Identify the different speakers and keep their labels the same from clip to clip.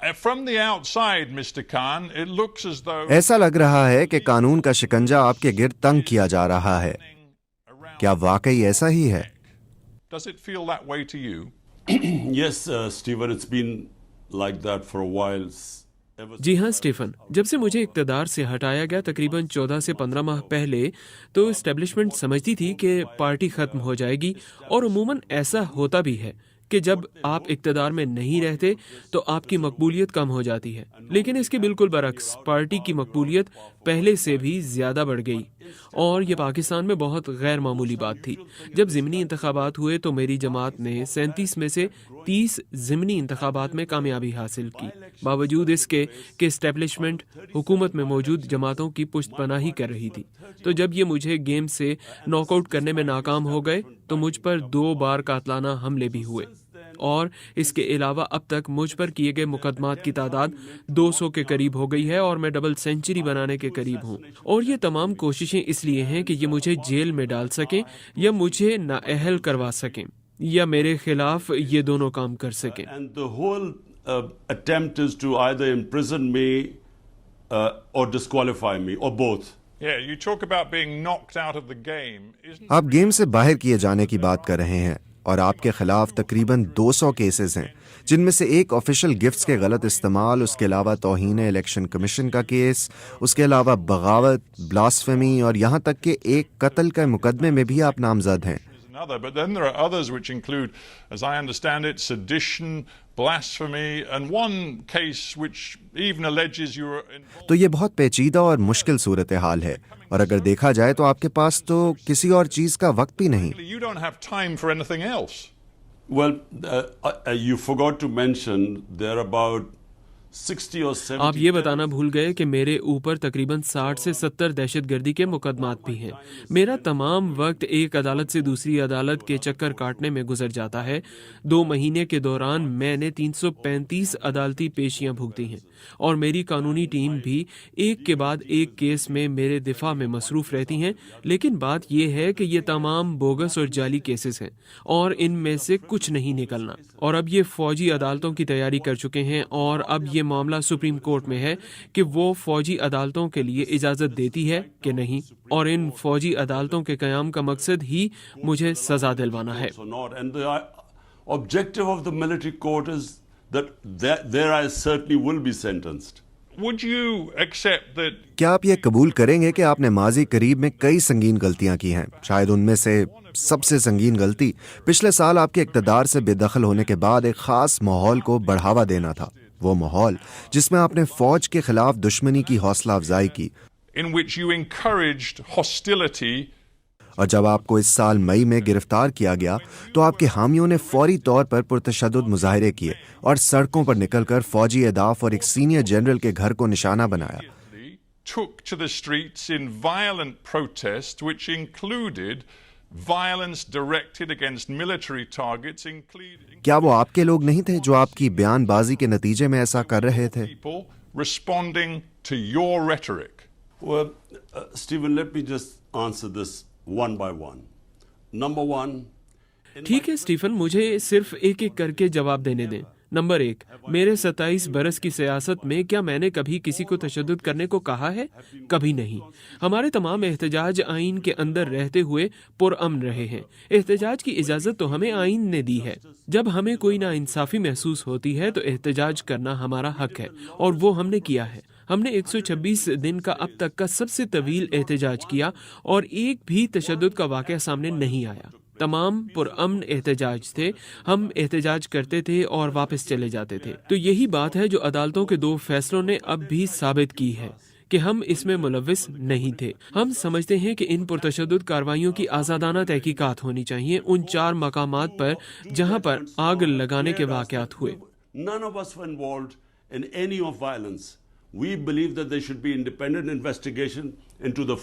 Speaker 1: From the outside, Mr. Khan, it looks as though
Speaker 2: ایسا لگ رہا ہے کہ قانون کا شکنجہ آپ کے گرد تنگ کیا جا رہا ہے. کیا واقعی ایسا ہی ہے؟
Speaker 1: Does it feel that way to you?
Speaker 3: Yes, Stephen, it's been like that for a while.
Speaker 4: جی ہاں اسٹیفن، جب سے مجھے اقتدار سے ہٹایا گیا تقریباً 14 سے 15 ماہ پہلے تو اسٹیبلشمنٹ سمجھتی تھی کہ پارٹی ختم ہو جائے گی، اور عموماً ایسا ہوتا بھی ہے کہ جب آپ اقتدار میں نہیں رہتے تو آپ کی مقبولیت کم ہو جاتی ہے. لیکن اس کے بالکل برعکس پارٹی کی مقبولیت پہلے سے بھی زیادہ بڑھ گئی، اور یہ پاکستان میں بہت غیر معمولی بات تھی. جب ضمنی انتخابات ہوئے تو میری جماعت نے 37 میں سے 30 ضمنی انتخابات میں کامیابی حاصل کی، باوجود اس کے کہ اسٹیبلشمنٹ حکومت میں موجود جماعتوں کی پشت پناہی کر رہی تھی. تو جب یہ مجھے گیم سے ناک آؤٹ کرنے میں ناکام ہو گئے تو مجھ پر 2 بار قاتلانہ حملے بھی ہوئے، اور اس کے علاوہ اب تک مجھ پر کیے گئے مقدمات کی تعداد 200 کے قریب ہو گئی ہے، اور میں ڈبل سینچری بنانے کے قریب ہوں. اور یہ تمام کوششیں اس لیے ہیں کہ یہ مجھے جیل میں ڈال سکیں یا مجھے نااہل کروا سکیں، یا میرے خلاف یہ دونوں کام کر سکیں.
Speaker 3: And the whole attempt is to either imprison me or disqualify me, or both.
Speaker 1: Yeah, you talk about being knocked out of the game.
Speaker 2: آپ گیم سے باہر کیے جانے کی بات کر رہے ہیں، اور آپ کے خلاف تقریباً 200 کیسز ہیں، جن میں سے ایک آفیشل گفٹس کے غلط استعمال، اس کے علاوہ توہین الیکشن کمیشن کا کیس، اس کے علاوہ بغاوت، بلاسفیمی، اور یہاں تک کہ ایک قتل کے مقدمے میں بھی آپ نامزد ہیں.
Speaker 1: But then there are others which include, as I understand it, sedition, blasphemy, and one case which even alleges you were involved.
Speaker 2: تو یہ بہت پیچیدہ اور مشکل صورتحال ہے، اور اگر دیکھا جائے تو آپ کے پاس تو کسی اور چیز کا وقت بھی نہیں.
Speaker 1: You don't have time for anything else.
Speaker 3: Well, you forgot to mention there are about 60 or 70.
Speaker 4: آپ یہ بتانا بھول گئے کہ میرے اوپر تقریباً 60 سے 70 دہشت گردی کے مقدمات بھی ہیں. میرا تمام وقت ایک عدالت سے دوسری عدالت کے چکر کاٹنے میں گزر جاتا ہے. 2 مہینے کے دوران میں نے 335 عدالتی پیشیاں بھگتی ہیں، اور میری قانونی ٹیم بھی ایک کے بعد ایک کیس میں میرے دفاع میں مصروف رہتی ہیں. لیکن بات یہ ہے کہ یہ تمام بوگس اور جعلی کیسز ہیں، اور ان میں سے کچھ نہیں نکلنا. اور اب یہ فوجی عدالتوں کی تیاری کر چکے ہیں، اور اب یہ معاملہ سپریم کورٹ میں ہے کہ وہ فوجی عدالتوں کے لیے اجازت دیتی ہے کہ نہیں، اور ان فوجی عدالتوں کے قیام کا مقصد ہی مجھے سزا دلوانا ہے.
Speaker 3: And the objective of the military court is that there I certainly will be sentenced.
Speaker 1: Would you accept that?
Speaker 2: کیا آپ یہ قبول کریں گے کہ آپ نے ماضی قریب میں کئی سنگین غلطیاں کی ہیں؟ شاید ان میں سے سب سے سنگین غلطی پچھلے سال آپ کے اقتدار سے بے دخل ہونے کے بعد ایک خاص ماحول کو بڑھاوا دینا تھا. وہ ماحول جس میں آپ نے فوج کے خلاف دشمنی کی حوصلہ افزائی کی،
Speaker 1: In which you encouraged hostility.
Speaker 2: اور جب آپ کو اس سال مئی میں گرفتار کیا گیا تو آپ کے حامیوں نے فوری طور پر پرتشدد مظاہرے کیے اور سڑکوں پر نکل کر فوجی اہداف اور ایک سینئر جنرل کے گھر کو نشانہ بنایا.
Speaker 1: Took to the streets in violent protest, which included violence directed against military targets, including
Speaker 2: کیا وہ آپ کے لوگ نہیں تھے جو آپ کی بیان بازی کے نتیجے میں ایسا کر رہے تھے؟
Speaker 1: people responding to your rhetoric.
Speaker 3: Well, Stephen, let me just answer this one by one. Number one.
Speaker 4: ٹھیک ہے اسٹیفن، مجھے صرف ایک ایک کر کے جواب دینے دیں. نمبر 1، میرے 27 برس کی سیاست میں کیا میں نے کبھی کسی کو تشدد کرنے کو کہا ہے؟ کبھی نہیں. ہمارے تمام احتجاج آئین کے اندر رہتے ہوئے پرامن رہے ہیں. احتجاج کی اجازت تو ہمیں آئین نے دی ہے. جب ہمیں کوئی ناانصافی محسوس ہوتی ہے تو احتجاج کرنا ہمارا حق ہے، اور وہ ہم نے کیا ہے. ہم نے 126 دن کا اب تک کا سب سے طویل احتجاج کیا، اور ایک بھی تشدد کا واقعہ سامنے نہیں آیا. تمام پرامن احتجاج تھے. ہم احتجاج کرتے تھے اور واپس چلے جاتے تھے. تو یہی بات ہے جو عدالتوں کے 2 فیصلوں نے اب بھی ثابت کی ہے کہ ہم اس میں ملوث نہیں تھے. ہم سمجھتے ہیں کہ ان پرتشدد کارروائیوں کی آزادانہ تحقیقات ہونی چاہیے ان 4 مقامات پر جہاں پر آگ لگانے کے واقعات ہوئے.
Speaker 3: None of us were involved in any of violence. We believe that there should be independent investigation into the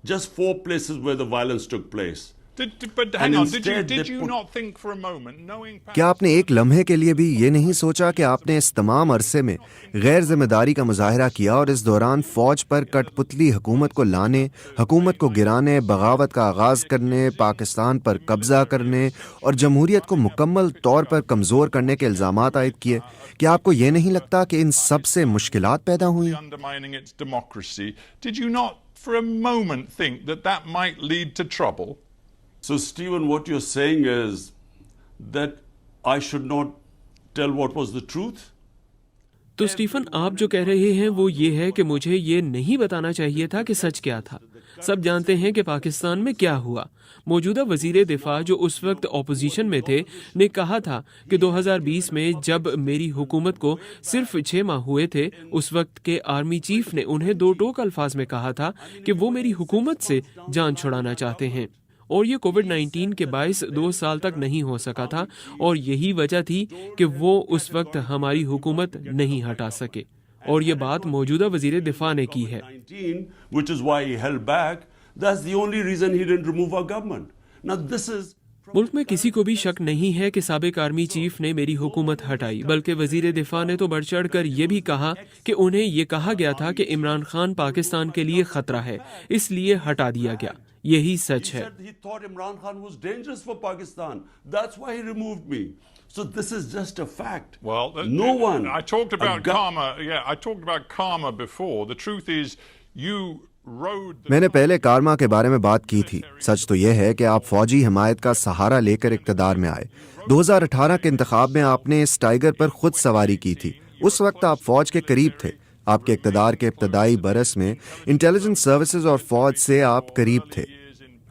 Speaker 3: just four places where the violence took place.
Speaker 1: But hang
Speaker 3: And
Speaker 1: on,
Speaker 3: instead
Speaker 1: did
Speaker 3: they
Speaker 1: you
Speaker 3: put-
Speaker 1: not think for a moment, knowing
Speaker 2: क्या आपने एक लम्हे के लिए भी ये नहीं सोचा कि आपने इस तमाम अरसे में गैर जिम्मेदारी का मुजाहरा किया और इस दौरान फौज पर कठपुतली हुकूमत को लाने, हुकूमत को गिराने, बगावत का आगाज करने, पाकिस्तान पर कब्जा करने और जमहूरियत को मुकम्मल तौर पर कमजोर करने के इल्जामात आयद किए? क्या आपको ये नहीं लगता कि इन सब से मुश्किलात पैदा हुई?
Speaker 1: undermining its democracy, did you not for a moment think that that might lead to trouble?
Speaker 3: So, Stephen, what you're saying is that I should not tell what was the truth?
Speaker 4: तो Stephen, आप जो कह रहे हैं वो ये है कि मुझे ये नहीं बताना चाहिए था कि सच क्या था। सब जानते हैं कि पाकिस्तान में क्या हुआ। मौजूदा वजीर दिफा जो उस वक्त ऑपोजिशन में थे ने कहा था कि 2020 में जब मेरी हुकूमत को सिर्फ 6 माह हुए थे, उस वक्त के आर्मी चीफ ने उन्हें 2 टोक अल्फाज में कहा था कि वो मेरी हुकूमत से जान छुड़ाना चाहते हैं, और ये कोविड-19 के बायस 2 साल तक नहीं हो सका था, और यही वजह थी कि वो उस वक्त हमारी हुकूमत नहीं हटा सके, और ये बात मौजूदा वजीर दिफा ने की है।
Speaker 3: 19, which is why he held back. That's the only reason he didn't remove our government. Now, this is
Speaker 4: मुल्क में किसी को भी शक नहीं है कि साबिक आर्मी चीफ ने मेरी हुकूमत हटाई, बल्कि वजीर दिफा ने तो बढ़ चढ़ कर ये भी कहा कि उन्हें ये कहा गया था कि इमरान खान पाकिस्तान के लिए खतरा है, इसलिए हटा दिया गया। यही सच है।
Speaker 3: he thought Imran Khan was dangerous for Pakistan. That's why he removed me. So this is just a fact.
Speaker 1: Well,
Speaker 3: no one.
Speaker 1: I talked about karma. Yeah, I talked about karma before. The truth is, you rode.
Speaker 2: मैंने पहले कारमा के बारे में बात की थी। सच तो यह है कि आप फौजी हिमायत का सहारा लेकर इक्तदार में आए। 2018 के इंतखाब में आपने इस टाइगर पर खुद सवारी की थी। उस वक्त आप फौज के करीब थे। आपके इक्तदार के इब्तदाई बरस में इंटेलिजेंस सर्विसेज और फौज से आप करीब थे,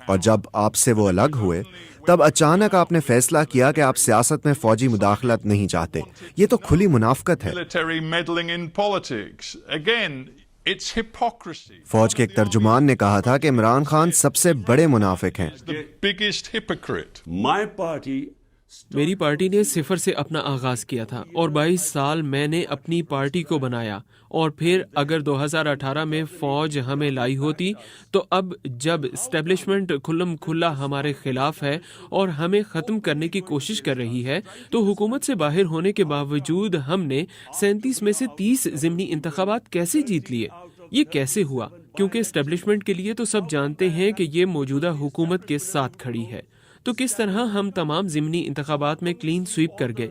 Speaker 2: और जब आपसे वो अलग हुए तब अचानक आपने फैसला किया कि आप सियासत में फौजी मुदाखलत नहीं चाहते। ये तो खुली मुनाफकत है।
Speaker 1: Military meddling in politics. Again, it's hypocrisy.
Speaker 2: फौज के एक तर्जुमान ने कहा था कि इमरान खान सबसे बड़े मुनाफिक हैं।
Speaker 1: The biggest hypocrite.
Speaker 3: My party.
Speaker 4: मेरी पार्टी ने सिफर से अपना आगाज किया था, और 22 साल मैंने अपनी पार्टी को बनाया, और फिर अगर 2018 में फौज हमें लाई होती तो अब जब एस्टेब्लिशमेंट खुल्लम खुल्ला हमारे खिलाफ है और हमें ख़त्म करने की कोशिश कर रही है, तो हुकूमत से बाहर होने के बावजूद हमने 37 में से 30 ज़िमनी इंतखाबात कैसे जीत लिए? ये कैसे हुआ? क्योंकि एस्टेब्लिशमेंट के लिए तो सब जानते हैं कि ये मौजूदा हुकूमत के साथ खड़ी है। तो किस तरह हम तमाम ज़िमनी इंतखाबात में क्लीन स्वीप कर गए?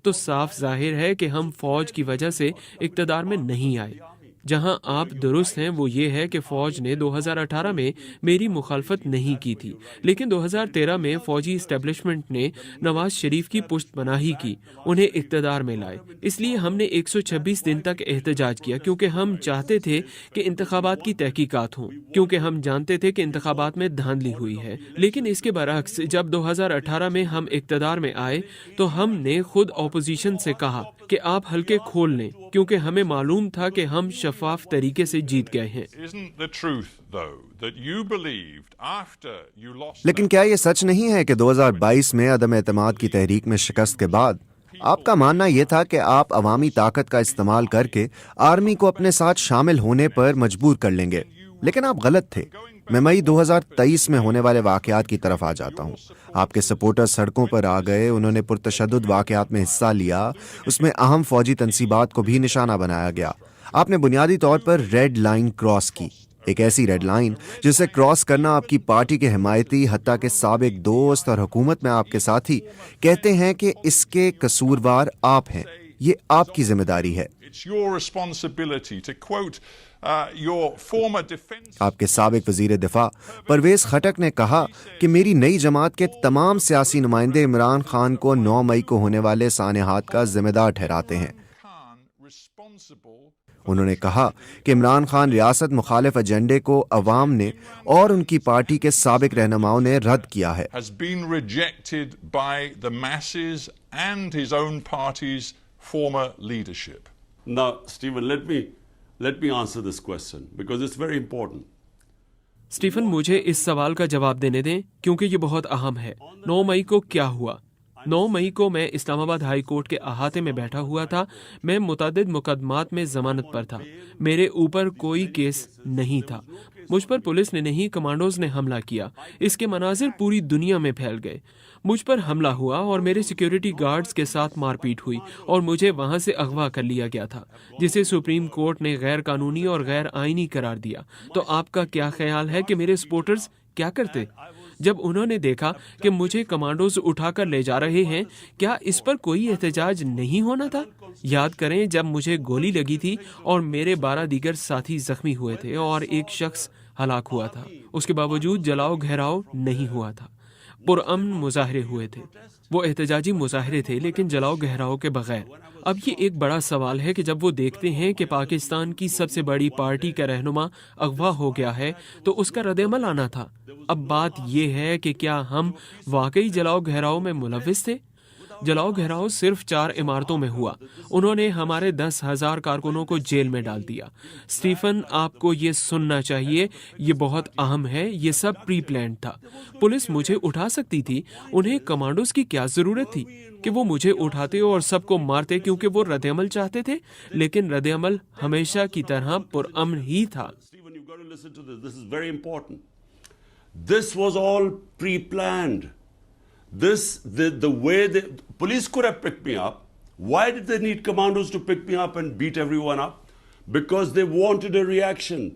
Speaker 4: तो साफ जाहिर है कि हम फौज की वजह से इक़्तिदार में नहीं आए। जहां आप दुरुस्त हैं वो ये है कि फौज ने 2018 में मेरी मुखालफत नहीं की थी, लेकिन 2013 में फौजी इस्टेब्लिशमेंट ने नवाज शरीफ की पुश्तपनाही की, उन्हें इक़्तिदार में लाए। इसलिए हमने 126 दिन तक एहतजाज किया, क्योंकि हम चाहते थे कि इंतखाबात की तहकीकात हों, क्योंकि हम जानते थे कि इंतखाबात में धांधली हुई है। लेकिन इसके बरअक्स जब 2018 में हम इक़्तिदार में आए तो हमने खुद ऑपोजिशन से कहा कि आप हल्के खोल लें, क्योंकि हमें मालूम था कि हम शफाफ तरीके से जीत गए हैं।
Speaker 1: Isn't the truth, though, that you believed after you lost?
Speaker 2: लेकिन क्या ये सच नहीं है कि 2022 में अदम एतमाद की तहरीक में शिकस्त के बाद आपका मानना यह था कि आप अवामी ताकत का इस्तेमाल करके आर्मी को अपने साथ शामिल होने पर मजबूर कर लेंगे? लेकिन आप गलत थे। मैं मई 2023 में होने वाले वाकयात की तरफ आ जाता हूँ। आपके सपोर्टर सड़कों पर आ गए, उन्होंने पुरतशद्दुद वाकयात में हिस्सा लिया, उसमें अहम फौजी तनसीबात को भी निशाना बनाया गया। आपने बुनियादी तौर पर रेड लाइन क्रॉस की, एक ऐसी रेड लाइन जिसे क्रॉस करना आपकी पार्टी के हिमायती, हत्ता के साबिक दोस्त और हुकूमत में आपके साथी कहते हैं कि इसके कसूरवार आप हैं। ये आपकी जिम्मेदारी है।
Speaker 1: It's your responsibility to quote your former defense.
Speaker 2: आपके साबिक वजीर दिफा परवेज खटक ने कहा कि मेरी नई जमात के तमाम सियासी नुमाइंदे इमरान खान को 9 मई को होने वाले सानेहात का जिम्मेदार ठहराते हैं।
Speaker 1: Khan responsible.
Speaker 2: उन्होंने कहा कि इमरान खान रियासत मुखालिफ एजेंडे को अवाम ने और उनकी पार्टी के साबिक रहनुमाओं ने रद्द किया है।
Speaker 1: Has been rejected by the masses and his own party's former leadership.
Speaker 3: Now, Stephen, let me answer this question because it's very important.
Speaker 4: Stephen, मुझे इस सवाल का जवाब देने दें, क्योंकि ये बहुत अहम है। 9 मई को क्या हुआ? 9 मई को मैं इस्लामाबाद हाई कोर्ट के अहाते में बैठा हुआ था। मैं मुतअद्दिद मुकदमात में जमानत पर था। मेरे ऊपर कोई केस नहीं था। मुझ पर पुलिस ने नहीं, कमांडोज ने हमला किया। इसके मनाजिर पूरी दुनिया में फैल गए। मुझ पर हमला हुआ और मेरे सिक्योरिटी गार्ड्स के साथ मारपीट हुई और मुझे वहां से अगवा कर लिया गया था, जिसे सुप्रीम कोर्ट ने गैर कानूनी और गैर आईनी करार दिया। तो आपका क्या ख्याल है कि मेरे सपोर्टर्स क्या करते? जब उन्होंने देखा कि मुझे कमांडोज उठाकर ले जा रहे हैं, क्या इस पर कोई एहतजाज नहीं होना था? याद करें, जब मुझे गोली लगी थी और मेरे 12 दीगर साथी जख्मी हुए थे और एक शख्स हलाक हुआ था, उसके बावजूद जलाओ घेराव नहीं हुआ था। पुरअमन मुजाहरे हुए थे। वो एहतजाजी मुजाहरे थे, लेकिन जलाओ घेराव के बगैर। अब ये एक बड़ा सवाल है कि जब वो देखते हैं कि पाकिस्तान की सबसे बड़ी पार्टी का रहनुमा अगवा हो गया है, तो उसका रद्द-ए-अमल आना था। अब बात ये है कि क्या हम वाकई जलाओ घेराव में मुलव्विस थे? जलाओ घेराव सिर्फ 4 इमारतों में हुआ। उन्होंने हमारे 10,000 कारकुनों को जेल में डाल दिया। स्टीफन, आपको ये सुनना चाहिए, ये बहुत अहम है। ये सब प्री प्लान्ड था। पुलिस मुझे उठा सकती थी। उन्हें कमांडोज की क्या जरूरत थी कि वो मुझे उठाते और सबको मारते क्योंकि वो रद्द-ए-अमल चाहते थे? लेकिन रद्द-ए-अमल हमेशा की तरह पुरअमन ही था।
Speaker 3: Stephen, you've got to listen to this. This is very important. This was all pre-planned. The way the police could have picked me up. Why did they need commandos to pick me up and beat everyone up? Because they wanted a reaction.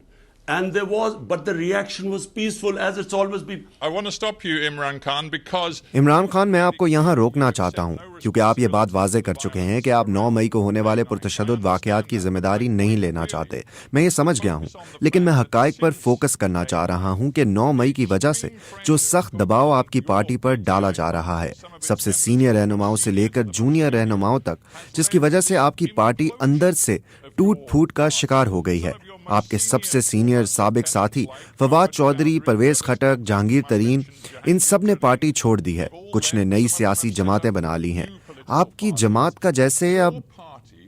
Speaker 3: But the reaction was peaceful, as it's always been.
Speaker 1: I want to stop you, Imran Khan, because
Speaker 2: Imran Khan, मैं आपको यहाँ रोकना चाहता हूँ क्योंकि आप ये बात वाज़े कर चुके हैं कि आप 9 मई को होने वाले पुरतशद्दुद वाक़यात की जिम्मेदारी नहीं लेना चाहते। मैं ये समझ गया हूँ, लेकिन मैं हक़ाइक़ पर फोकस करना चाह रहा हूँ कि 9 मई की वजह से जो सख्त दबाव आपकी पार्टी पर डाला जा रहा है, सबसे सीनियर रहनुमाओं से लेकर जूनियर रहनुमाओं तक, जिसकी वजह से आपकी पार्टी अंदर से टूट फूट का शिकार हो गई है। आपके सबसे सीनियर साबिक साथी फवाद चौधरी, परवेज खटक, जहांगीर तरीन, इन सब ने पार्टी छोड़ दी है। कुछ ने नई सियासी जमातें बना ली हैं। आपकी जमात का जैसे अब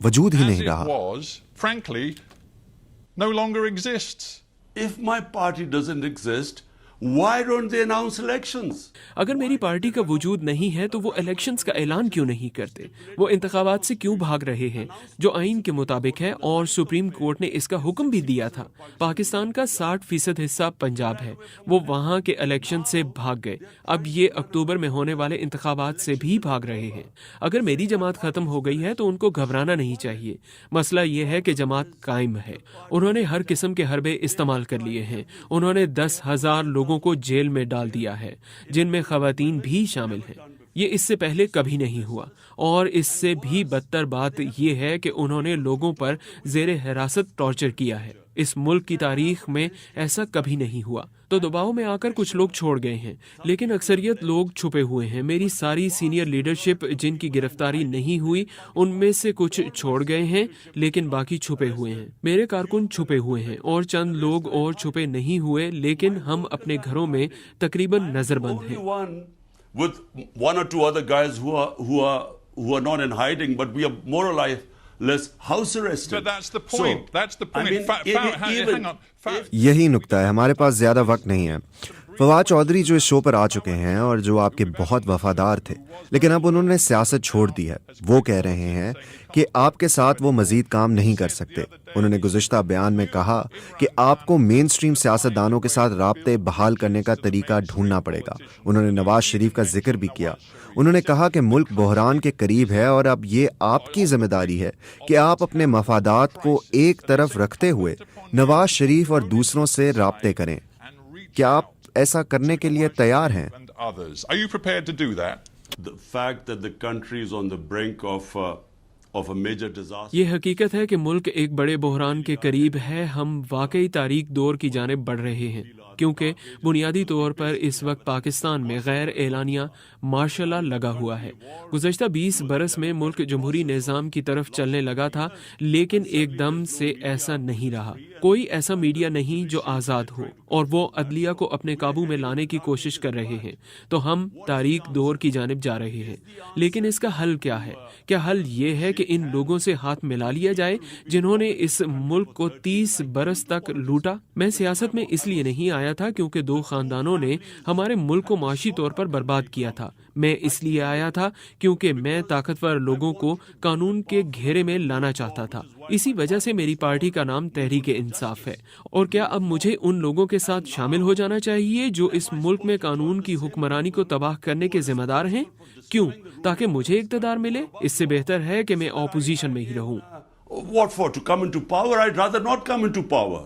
Speaker 2: वजूद ही
Speaker 1: as
Speaker 2: नहीं
Speaker 1: it
Speaker 2: रहा।
Speaker 1: was, frankly, no longer exists.
Speaker 3: If my party doesn't exist, why don't they announce elections?
Speaker 4: अगर मेरी पार्टी का वजूद नहीं है तो वो इलेक्शंस का ऐलान क्यों नहीं करते? वो इंतखाबात से क्यों भाग रहे हैं, जो आइन के मुताबिक है और सुप्रीम कोर्ट ने इसका हुक्म भी दिया था? पाकिस्तान का 60% हिस्सा पंजाब है। वो वहाँ के इलेक्शन से भाग गए। अब ये अक्टूबर में होने वाले इंतखाबात से भी भाग रहे हैं। अगर मेरी जमात खत्म हो गई है तो उनको घबराना नहीं चाहिए। मसला ये है कि जमात कायम है। उन्होंने हर किस्म के हरबे इस्तेमाल कर लिए हैं। उन्होंने 10,000 लोगों को जेल में डाल दिया है, जिनमें खवातीन भी शामिल हैं। ये इससे पहले कभी नहीं हुआ। और इससे भी बदतर बात यह है कि उन्होंने लोगों पर जेर हिरासत टॉर्चर किया है। इस मुल्क की तारीख में ऐसा कभी नहीं हुआ। तो दबाव में आकर कुछ लोग छोड़ गए हैं, लेकिन अक्सरियत लोग छुपे हुए हैं। मेरी सारी सीनियर लीडरशिप जिनकी गिरफ्तारी नहीं हुई, उनमें से कुछ छोड़ गए हैं, लेकिन बाकी छुपे हुए हैं। मेरे कारकुन छुपे हुए हैं और चंद लोग और छुपे नहीं हुए, लेकिन हम अपने घरों में तकरीबन नजरबंद
Speaker 3: Only
Speaker 4: हैं।
Speaker 3: one with 1 or 2 other guys who are not in hiding, but we are more or less house arrested.
Speaker 1: But that's the point.
Speaker 3: So,
Speaker 1: That's the point.
Speaker 3: I mean,
Speaker 1: Hang on.
Speaker 2: यही नुक्ता है। हमारे पास ज़्यादा वक्त नहीं है। फवाद चौधरी जो इस शो पर आ चुके हैं और जो आपके बहुत वफादार थे, लेकिन अब उन्होंने सियासत छोड़ दी है, वो कह रहे हैं कि आपके साथ वो मजीद काम नहीं कर सकते। उन्होंने गुज़िश्ता बयान में कहा कि आपको मेन स्ट्रीम सियासतदानों के साथ राब्ते बहाल करने का तरीका ढूंढना पड़ेगा। उन्होंने नवाज शरीफ का जिक्र भी किया। उन्होंने कहा कि मुल्क बहरान के करीब है और अब ये आपकी जिम्मेदारी है कि आप अपने मफादात को एक तरफ रखते हुए नवाज शरीफ और दूसरों से राब्ते करें। क्या आप ऐसा करने के लिए तैयार हैं?
Speaker 1: And others. Are you prepared to do that?
Speaker 3: the fact that the country is on the brink of a major disaster.
Speaker 4: ये हकीकत है कि मुल्क एक बड़े बहरान के करीब है। हम वाकई तारीख दौर की जानिब बढ़ रहे हैं, क्योंकि बुनियादी तौर पर इस वक्त पाकिस्तान में गैर एलानिया मार्शल लॉ लगा हुआ है। गुज़श्ता 20 बरस में मुल्क जमहूरी निज़ाम की तरफ चलने लगा था, लेकिन एकदम से ऐसा नहीं रहा। कोई ऐसा मीडिया नहीं जो आज़ाद हो, और वो अदलिया को अपने काबू में लाने की कोशिश कर रहे हैं। तो हम तारीख दौर की जानिब जा रहे हैं। लेकिन इसका हल क्या है? क्या हल ये है कि इन लोगों से हाथ मिला लिया जाए जिन्होंने इस मुल्क को 30 बरस तक लूटा? मैं सियासत में इसलिए नहीं आया آیا تھا کیونکہ دو خاندانوں نے ہمارے ملک کو معاشی طور پر برباد کیا تھا. میں اس لیے آیا تھا کیونکہ میں طاقتور لوگوں کو قانون کے گھیرے میں لانا چاہتا تھا. اسی وجہ سے میری پارٹی کا نام تحریک انصاف ہے. اور کیا اب مجھے ان لوگوں کے ساتھ شامل ہو جانا چاہیے جو اس ملک میں قانون کی حکمرانی کو تباہ کرنے کے ذمہ دار ہیں؟ کیوں؟ تاکہ مجھے اقتدار ملے؟ اس سے بہتر ہے کہ میں اپوزیشن میں ہی رہوں.
Speaker 3: What for? To come into power? I'd rather not come into power.